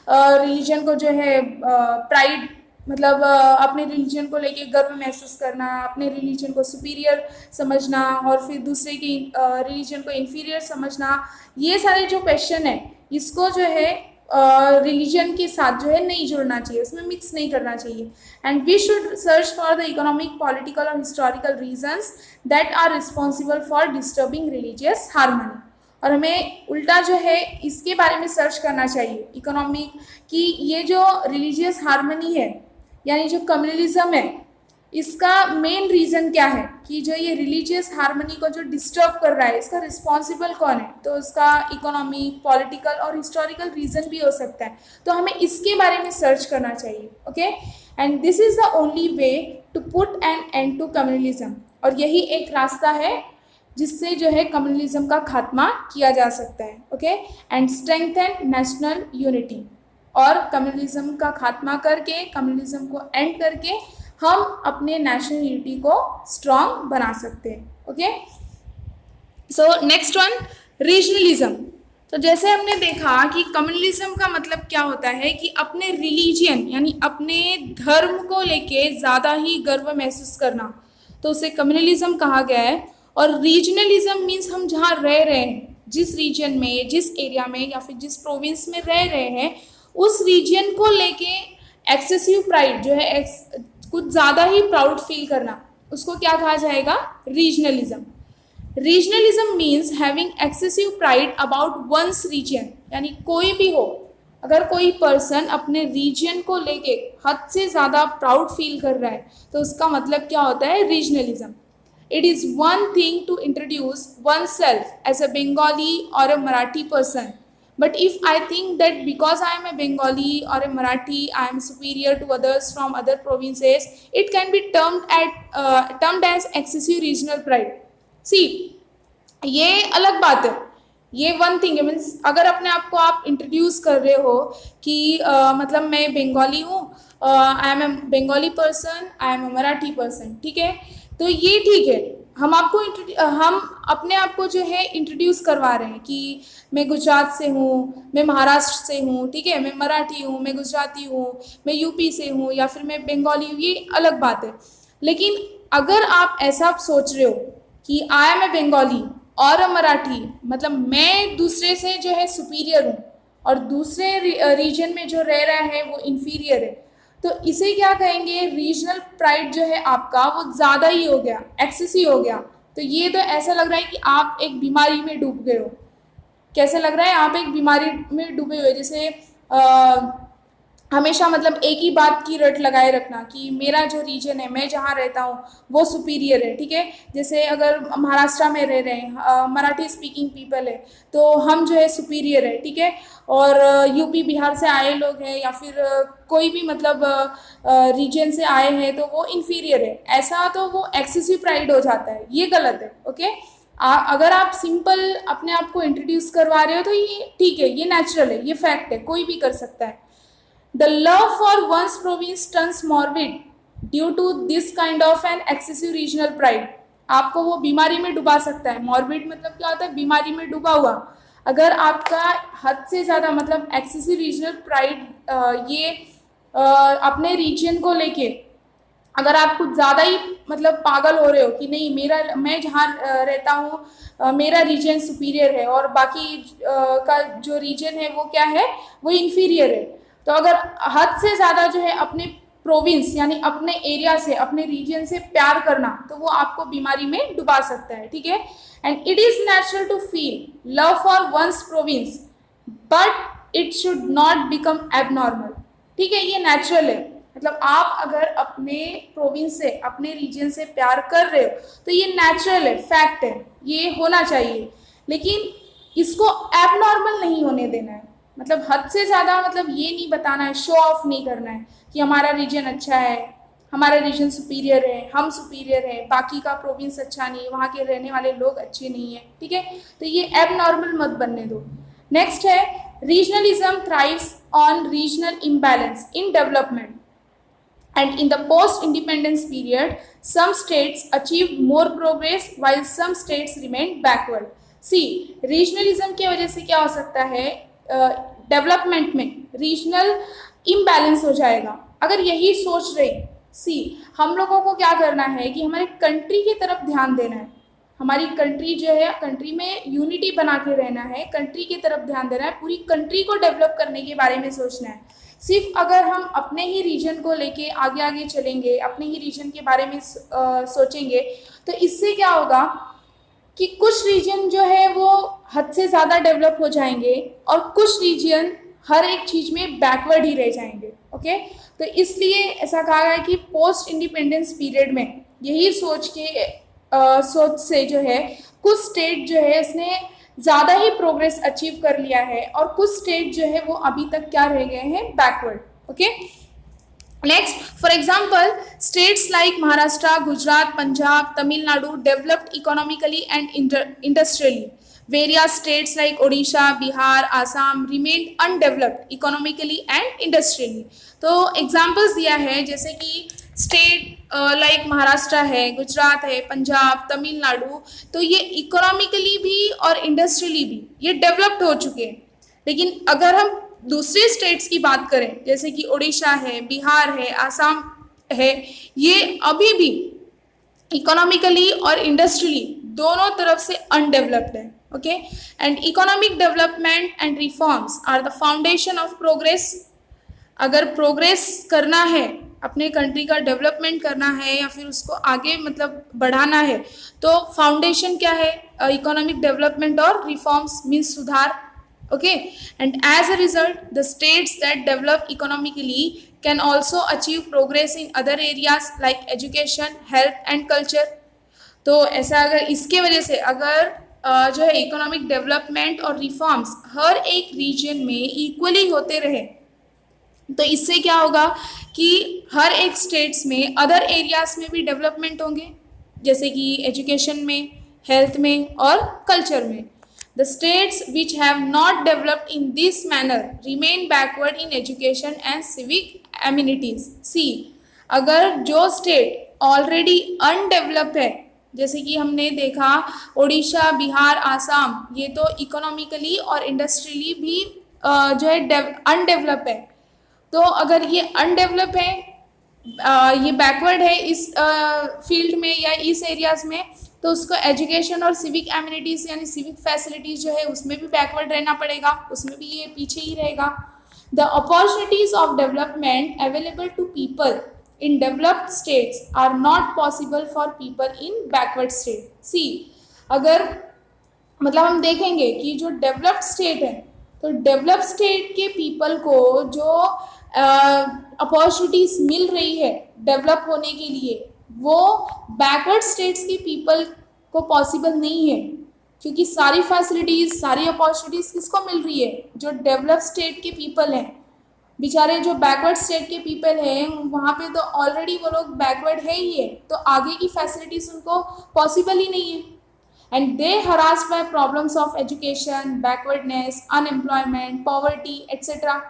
रिलीजन को जो है प्राइड, मतलब अपने रिलीजन को लेके गर्व महसूस करना, अपने रिलीजन को सुपीरियर समझना और फिर दूसरे की रिलीजन को इन्फीरियर समझना, ये सारे जो क्वेश्चन है इसको जो है रिलीजन के साथ जो है नहीं जोड़ना चाहिए, उसमें मिक्स नहीं करना चाहिए। And we should search for the economic, political और historical reasons that are responsible for disturbing religious harmony. और हमें उल्टा जो है इसके बारे में सर्च करना चाहिए, इकोनॉमिक, कि ये जो रिलीजियस हार्मनी है यानी जो कम्युनलिज्म है, इसका मेन रीज़न क्या है कि जो ये रिलीजियस हार्मनी को जो डिस्टर्ब कर रहा है, इसका रिस्पॉन्सिबल कौन है। तो उसका इकोनॉमिक, पॉलिटिकल और हिस्टोरिकल रीज़न भी हो सकता है, तो हमें इसके बारे में सर्च करना चाहिए, okay. And this is the only way to put an end to communalism. और यही एक रास्ता है जिससे जो है कम्युनलिज्म का खात्मा किया जा सकता है, okay. And strengthen national unity. और कम्युनलिज्म का खात्मा करके, कम्युनलिज्म को एंड करके हम अपने नेशनल यूनिटी को स्ट्रॉन्ग बना सकते हैं, okay. So next one, regionalism. तो जैसे हमने देखा कि कम्युनलिज्म का मतलब क्या होता है कि अपने रिलीजियन यानी अपने धर्म को लेके ज़्यादा ही गर्व महसूस करना, तो उसे कम्युनलिज्म कहा गया है। और रीजनलिज्म मीन्स हम जहाँ रह रहे हैं, जिस रीजन में, जिस एरिया में या फिर जिस प्रोविंस में रह रहे हैं, उस रीजन को लेके एक्सेसिव प्राइड जो है, कुछ ज़्यादा ही प्राउड फील करना, उसको क्या कहा जाएगा, regionalism. Regionalism means having excessive pride about one's region. यानी कोई भी हो, अगर कोई पर्सन अपने रीजन को लेके हद से ज़्यादा प्राउड फील कर रहा है तो उसका मतलब क्या होता है, regionalism. It is one thing to introduce oneself as a Bengali or a Marathi person. But if I think that because I am a Bengali or a Marathi, I am superior to others from other provinces, it can be termed as excessive regional pride. सी ये अलग बात है, ये one thing है। Means अगर अपने आप को आप इंट्रोड्यूस कर रहे हो कि मतलब मैं बंगाली हूँ, I am a Bengali person, I am a Marathi person, ठीक है, तो ये ठीक है। हम अपने आप को जो है इंट्रोड्यूस करवा रहे हैं कि मैं गुजरात से हूँ, मैं महाराष्ट्र से हूँ, ठीक है, मैं मराठी हूँ, मैं गुजराती हूँ, मैं यूपी से हूँ, या फिर मैं बंगाली हूँ, ये अलग बात है। लेकिन अगर आप ऐसा सोच रहे हो कि आई एम ए बंगाली और अ मराठी, मतलब मैं दूसरे से जो है सुपीरियर हूँ और दूसरे रीजन में जो रह रहा है वो इन्फीरियर है, तो इसे क्या कहेंगे, रीजनल प्राइड जो है आपका वो ज़्यादा ही हो गया, एक्सेसिव हो गया। तो ये तो ऐसा लग रहा है कि आप एक बीमारी में डूब गए हो। कैसे लग रहा है, आप एक बीमारी में डूबे हुए, जैसे हमेशा मतलब एक ही बात की रट लगाए रखना कि मेरा जो रीजन है, मैं जहाँ रहता हूँ वो सुपीरियर है, ठीक है। जैसे अगर महाराष्ट्र में रह रहे हैं, मराठी स्पीकिंग पीपल है, तो हम जो है सुपीरियर है, ठीक है। और यूपी बिहार से आए लोग हैं या फिर कोई भी मतलब रीजन से आए हैं तो वो इन्फीरियर है, ऐसा तो वो एक्सेसिव प्राइड हो जाता है, ये गलत है। ओके, अगर आप सिंपल अपने आप को इंट्रोड्यूस करवा रहे हो तो ये ठीक है, ये नेचुरल है, ये फैक्ट है, कोई भी कर सकता है। The love for one's province turns morbid due to this kind of an excessive regional pride. आपको वो बीमारी में डुबा सकता है। मॉर्बिड मतलब क्या होता है, बीमारी में डूबा हुआ। अगर आपका हद से ज़्यादा मतलब एक्सेसिव रीजनल प्राइड, ये अपने रीजन को लेके अगर आप कुछ ज़्यादा ही मतलब पागल हो रहे हो कि नहीं, मैं जहाँ रहता हूँ मेरा रीजन सुपीरियर है और बाकी का जो रीजन है वो क्या है, वो इन्फीरियर है, तो अगर हद से ज़्यादा जो है अपने प्रोविंस यानी अपने एरिया से, अपने रीजन से प्यार करना, तो वो आपको बीमारी में डुबा सकता है, ठीक है। And it is natural to feel love for one's province, but it should not become abnormal, ठीक है, ये नेचुरल है। मतलब आप अगर अपने प्रोविंस से, अपने रीजन से प्यार कर रहे हो तो ये नेचुरल है, फैक्ट है, ये होना चाहिए, लेकिन इसको एबनॉर्मल नहीं होने देना है। मतलब हद से ज़्यादा मतलब ये नहीं बताना है, शो ऑफ नहीं करना है कि हमारा रीजन अच्छा है, हमारा रीजन सुपीरियर है, हम सुपीरियर है, बाकी का प्रोविंस अच्छा नहीं है, वहाँ के रहने वाले लोग अच्छे नहीं है, ठीक है। तो ये एबनॉर्मल मत बनने दो। नेक्स्ट है, regionalism thrives on regional imbalance in development, and in the post-independence period, some states achieved more progress while some states remained backward. See, regionalism की वजह से क्या हो सकता है, डेवलपमेंट में रीजनल इम्बैलेंस हो जाएगा। अगर यही सोच रहे, सी हम लोगों को क्या करना है कि हमारे कंट्री की तरफ ध्यान देना है, हमारी कंट्री जो है, कंट्री में यूनिटी बना के रहना है, कंट्री की तरफ ध्यान देना है, पूरी कंट्री को डेवलप करने के बारे में सोचना है। सिर्फ अगर हम अपने ही रीजन को लेके आगे आगे चलेंगे, अपने ही रीजन के बारे में सोचेंगे, तो इससे क्या होगा कि कुछ रीजन जो है वो हद से ज़्यादा डेवलप हो जाएंगे और कुछ रीजन हर एक चीज़ में बैकवर्ड ही रह जाएंगे। ओके, तो इसलिए ऐसा कहा गया कि पोस्ट इंडिपेंडेंस पीरियड में यही सोच से जो है कुछ स्टेट जो है इसने ज़्यादा ही प्रोग्रेस अचीव कर लिया है और कुछ स्टेट जो है वो अभी तक क्या रह गए हैं, backward. Okay, next, for example states like Maharashtra, Gujarat, Punjab, Tamil Nadu developed economically and industrially, various states like Odisha, Bihar, Assam remained undeveloped economically and industrially। तो एग्जाम्पल्स दिया है जैसे कि स्टेट लाइक महाराष्ट्र है, गुजरात है, पंजाब, तमिलनाडु, तो ये इकोनॉमिकली भी और इंडस्ट्रियली भी ये डेवलप्ड हो चुके हैं। लेकिन अगर हम दूसरे स्टेट्स की बात करें जैसे कि उड़ीसा है, बिहार है, आसाम है, ये अभी भी इकोनॉमिकली और इंडस्ट्रियली दोनों तरफ से अनडेवलप्ड है। Okay, and economic development and reforms are the foundation of progress. अगर प्रोग्रेस करना है, अपने कंट्री का डेवलपमेंट करना है या फिर उसको आगे मतलब बढ़ाना है, तो फाउंडेशन क्या है, इकोनॉमिक डेवलपमेंट और रिफॉर्म्स मीन्स सुधार। Okay, and as a result the states that develop economically can also achieve progress in other areas like education, health and culture. तो ऐसा अगर इसके वजह से अगर जो है इकोनॉमिक डेवलपमेंट और रिफॉर्म्स हर एक रीजन में इक्वली होते रहे, तो इससे क्या होगा कि हर एक स्टेट्स में अदर एरियाज में भी डेवलपमेंट होंगे, जैसे कि एजुकेशन में हेल्थ में और कल्चर में। The states which have not developed in this manner remain backward in education and civic amenities. See, अगर जो स्टेट ऑलरेडी अनडेवलप्ड है, जैसे कि हमने देखा उड़ीसा, बिहार, आसाम, ये तो इकोनॉमिकली और इंडस्ट्रियली भी जो है अनडेवलप है। तो अगर ये अनडेवलप है, ये बैकवर्ड है इस फील्ड में या इस एरियाज में, तो उसको एजुकेशन और सिविक एम्यूनिटीज यानी सिविक फैसिलिटीज जो है उसमें भी बैकवर्ड रहना पड़ेगा, उसमें भी ये पीछे ही रहेगा। The opportunities of development available to people in developed states are not possible for people in backward state. See, अगर मतलब हम देखेंगे कि जो डेवलप्ड स्टेट है, तो डेवलप्ड स्टेट के पीपल को जो अपॉर्चुनिटीज मिल रही है डेवलप होने के लिए, वो बैकवर्ड स्टेट्स के पीपल को पॉसिबल नहीं है, क्योंकि सारी फैसिलिटीज, सारी अपॉर्चुनिटीज किसको मिल रही है? जो डेवलप्ड स्टेट के पीपल हैं। बेचारे जो बैकवर्ड स्टेट के पीपल हैं वहाँ पे तो ऑलरेडी वो लोग बैकवर्ड है ही है, तो आगे की फैसिलिटीज उनको पॉसिबल ही नहीं है। And they harass by problems of education, backwardness, unemployment, poverty etcetera.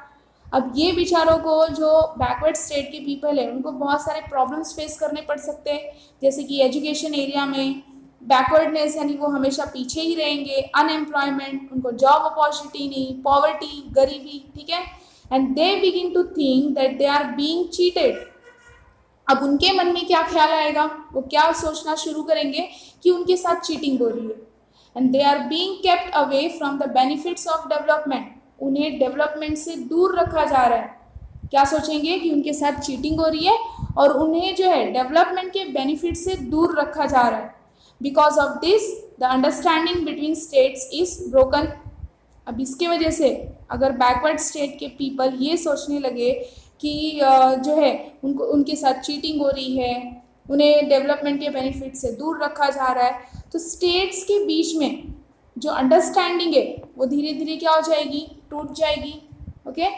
अब ये बेचारों को जो बैकवर्ड स्टेट के पीपल है उनको बहुत सारे प्रॉब्लम्स फेस करने पड़ सकते हैं, जैसे कि एजुकेशन एरिया में बैकवर्डनेस यानी वो हमेशा पीछे ही रहेंगे, अनएम्प्लॉयमेंट, उनको जॉब अपॉर्चुनिटी नहीं, पॉवर्टी, गरीबी, ठीक है। And they begin to think that they are being cheated. अब उनके मन में क्या ख्याल आएगा, वो क्या सोचना शुरू करेंगे कि उनके साथ चीटिंग हो रही है। And they are being kept away from the benefits of development. उन्हें डेवलपमेंट से दूर रखा जा रहा है। क्या सोचेंगे कि उनके साथ चीटिंग हो रही है और उन्हें जो है डेवलपमेंट के बेनिफिट से दूर रखा जा रहा है। Because of this, the understanding between states is broken. अब इसके वजह से अगर बैकवर्ड स्टेट के पीपल ये सोचने लगे कि जो है उनको उनके साथ चीटिंग हो रही है, उन्हें डेवलपमेंट के बेनिफिट से दूर रखा जा रहा है, तो स्टेट्स के बीच में जो अंडरस्टैंडिंग है वो धीरे धीरे क्या हो जाएगी, टूट जाएगी। Okay,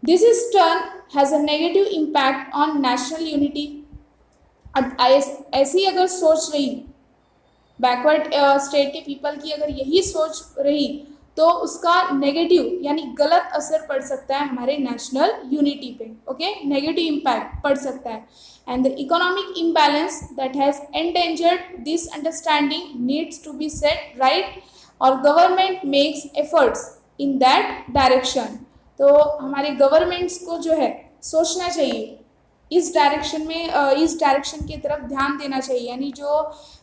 this is turn has a negative impact on national unity. अब ऐसी अगर सोच रही बैकवर्ड स्टेट के पीपल की, अगर यही सोच रही, तो उसका नेगेटिव यानी गलत असर पड़ सकता है हमारे नेशनल यूनिटी पे। ओके, नेगेटिव इम्पैक्ट पड़ सकता है। And the economic imbalance that has endangered this understanding needs to be set right, और government makes efforts in that direction. तो हमारे गवर्नमेंट्स को जो है सोचना चाहिए इस डायरेक्शन में, इस डायरेक्शन की तरफ ध्यान देना चाहिए। यानी जो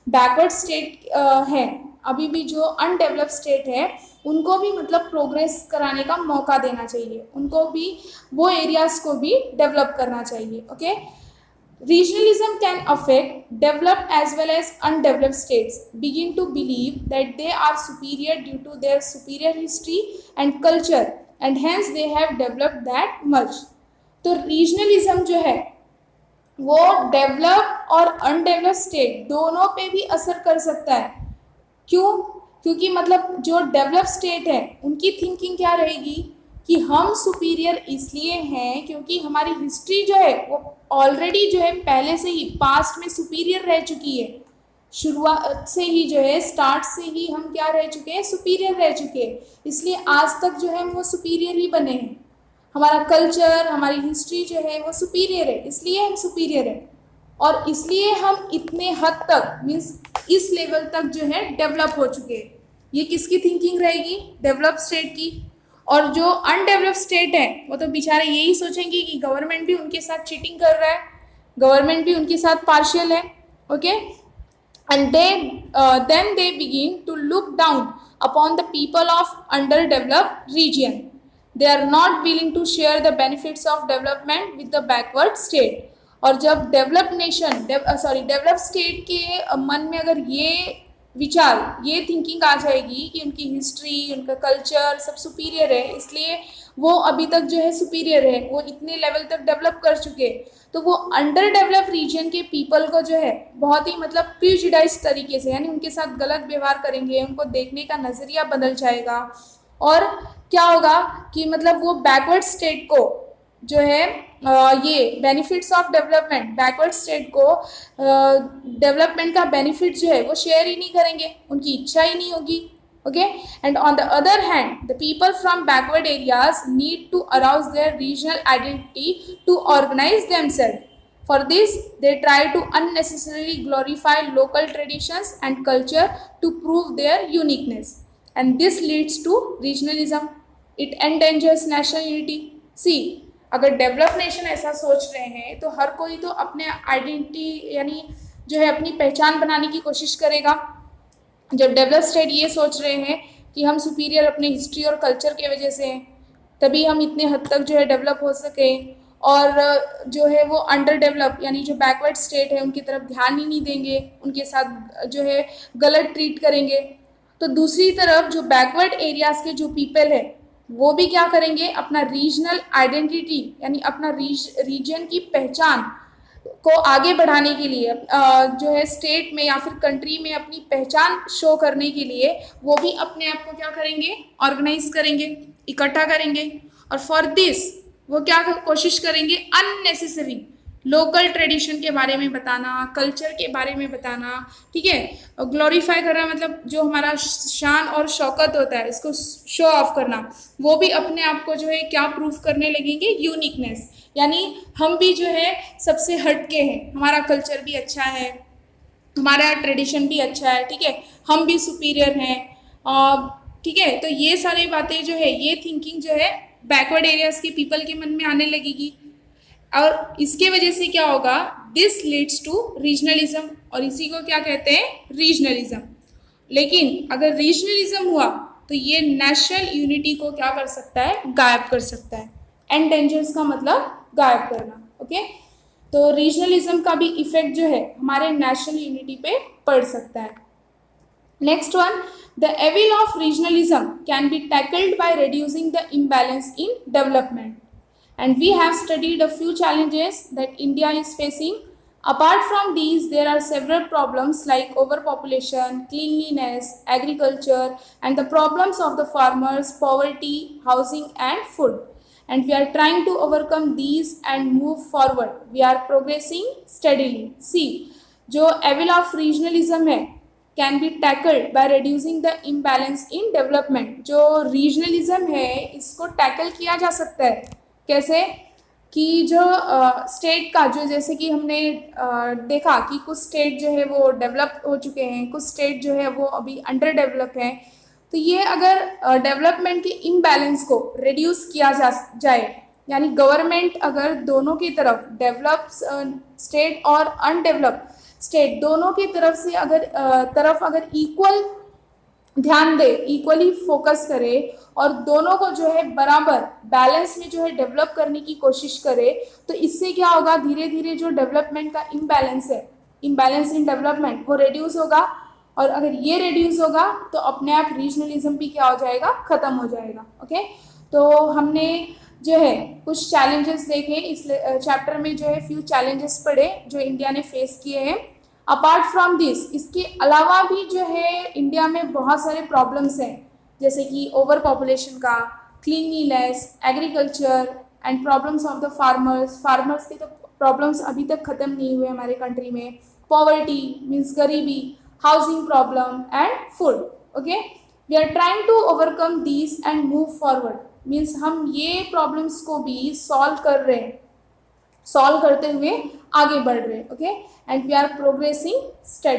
बैकवर्ड स्टेट है, अभी भी जो अनडेवलप्ड स्टेट है, उनको भी मतलब प्रोग्रेस कराने का मौका देना चाहिए, उनको भी वो एरियाज को भी डेवलप करना चाहिए। Okay, regionalism can affect developed as well as undeveloped states begin to believe that they are superior due to their superior history and culture and hence they have developed that much. तो regionalism जो है वो develop और undeveloped state दोनों पे भी असर कर सकता है। क्यों? क्योंकि मतलब जो डेवलप स्टेट है उनकी थिंकिंग क्या रहेगी कि हम सुपीरियर इसलिए हैं क्योंकि हमारी हिस्ट्री जो है वो ऑलरेडी जो है पहले से ही पास्ट में सुपीरियर रह चुकी है। शुरुआत से ही जो है, स्टार्ट से ही हम क्या रह चुके हैं, सुपीरियर रह चुके हैं, इसलिए आज तक जो है वो सुपीरियर ही बने हैं। हमारा कल्चर, हमारी हिस्ट्री जो है वो सुपीरियर है, इसलिए हम सुपीरियर है, और इसलिए हम इतने हद तक मीन्स इस लेवल तक जो है डेवलप हो चुके हैं। ये किसकी थिंकिंग रहेगी? डेवलप स्टेट की। और जो अनडेवलप स्टेट है वो तो बेचारे यही सोचेंगे कि गवर्नमेंट भी उनके साथ चीटिंग कर रहा है, गवर्नमेंट भी उनके साथ पार्शियल है। Okay, and then they begin to look down upon the people of underdeveloped region. They are not willing to share the benefits of development with the backward state. और जब develop state के मन में अगर ये विचार, ये थिंकिंग आ जाएगी कि उनकी हिस्ट्री, उनका कल्चर सब सुपीरियर है, इसलिए वो अभी तक जो है सुपीरियर है, वो इतने लेवल तक डेवलप कर चुके, तो वो अंडर डेवलप रीजन के पीपल को जो है बहुत ही मतलब प्रिजुडाइज तरीके से, यानी उनके साथ गलत व्यवहार करेंगे, उनको देखने का नज़रिया बदल जाएगा। और क्या होगा कि मतलब वो बैकवर्ड स्टेट को जो है ये benefits of development, backward state को डेवलपमेंट का बेनिफिट जो है वो शेयर ही नहीं करेंगे, उनकी इच्छा ही नहीं होगी. Okay, and on the other hand, the people from backward areas need to arouse their regional identity to organize themselves. For this, they try to unnecessarily glorify local traditions and culture to prove their uniqueness, and this leads to regionalism. It endangers national unity. See, अगर develop nation ऐसा सोच रहे हैं तो हर कोई तो अपने identity यानी जो है अपनी पहचान बनाने की कोशिश करेगा. जब डेवलप स्टेट ये सोच रहे हैं कि हम सुपीरियर अपने हिस्ट्री और कल्चर की वजह से हैं, तभी हम इतने हद तक जो है डेवलप हो सके, और जो है वो अंडर डेवलप यानी जो बैकवर्ड स्टेट है उनकी तरफ ध्यान ही नहीं देंगे, उनके साथ जो है गलत ट्रीट करेंगे. तो दूसरी तरफ जो बैकवर्ड एरियाज़ के जो पीपल है वो भी क्या करेंगे, अपना रीजनल आइडेंटिटी यानी अपना रीजन की पहचान को आगे बढ़ाने के लिए जो है स्टेट में या फिर कंट्री में अपनी पहचान शो करने के लिए वो भी अपने आप को क्या करेंगे, ऑर्गेनाइज करेंगे, इकट्ठा करेंगे. और फॉर दिस वो क्या कोशिश करेंगे, अननेसेसरी लोकल ट्रेडिशन के बारे में बताना, कल्चर के बारे में बताना, ठीक है, ग्लोरीफाई करना, मतलब जो हमारा शान और शौकत होता है इसको शो ऑफ करना, वो भी अपने आप को जो है क्या प्रूफ करने लगेंगे, यूनिकनेस. यानी हम भी जो है सबसे हटके हैं, हमारा कल्चर भी अच्छा है, हमारा ट्रेडिशन भी अच्छा है, ठीक है, हम भी सुपीरियर हैं, ठीक है. तो ये सारी बातें जो है, ये थिंकिंग जो है बैकवर्ड एरियाज के पीपल के मन में आने लगेगी, और इसके वजह से क्या होगा, दिस लीड्स टू रीजनलिज्म, और इसी को क्या कहते हैं, रीजनलिज्म. लेकिन अगर रीजनलिज्म हुआ तो ये नेशनल यूनिटी को क्या कर सकता है, गायब कर सकता है. एंडेंजर्स का मतलब गायब करना. ओके, तो रीजनलिज्म का भी इफेक्ट जो है हमारे नेशनल यूनिटी पे पड़ सकता है. Next one, the evil of regionalism can be tackled by reducing the imbalance in development. And we have studied a few challenges that India is facing. Apart from these, there are several problems like overpopulation, cleanliness, agriculture, and the problems of the farmers, poverty, housing, and food. And we are trying to overcome these and move forward. We are progressing steadily. See, जो evil of regionalism है can be tackled by reducing the imbalance in development. जो regionalism है इसको tackle किया जा सकता है. कैसे कि जो स्टेट का जो, जैसे कि हमने देखा कि कुछ स्टेट जो है वो डेवलप हो चुके हैं, कुछ स्टेट जो है वो अभी अंडर डेवलप हैं. तो ये अगर डेवलपमेंट के इम्बैलेंस को रिड्यूस किया जाए, यानी गवर्नमेंट अगर दोनों की तरफ, डेवलप स्टेट और अनडेवलप स्टेट दोनों की तरफ अगर इक्वल ध्यान दे, इक्वली फोकस करे, और दोनों को जो है बराबर बैलेंस में जो है डेवलप करने की कोशिश करे, तो इससे क्या होगा, धीरे धीरे जो डेवलपमेंट का इम्बैलेंस है, इम्बैलेंस इन डेवलपमेंट, वो रिड्यूस होगा. और अगर ये रिड्यूस होगा तो अपने आप रीजनलिज्म भी क्या हो जाएगा, ख़त्म हो जाएगा. ओके, तो हमने जो है कुछ चैलेंजेस देखे इस चैप्टर में, जो है फ्यू चैलेंजेस पढ़े जो इंडिया ने फेस किए हैं. अपार्ट फ्रॉम दिस, इसके अलावा भी जो है इंडिया में बहुत सारे प्रॉब्लम्स हैं, जैसे कि ओवर पॉपुलेशन का, cleanliness, agriculture, and problems of the farmers के तो प्रॉब्लम्स अभी तक ख़त्म नहीं हुए हमारे कंट्री में. पॉवर्टी मीन्स गरीबी, housing problem, and food. Okay, we are trying to overcome these and move forward. Means हम ये प्रॉब्लम्स को भी सॉल्व करते हुए आगे बढ़ रहे हैं. Okay, and we are progressing study.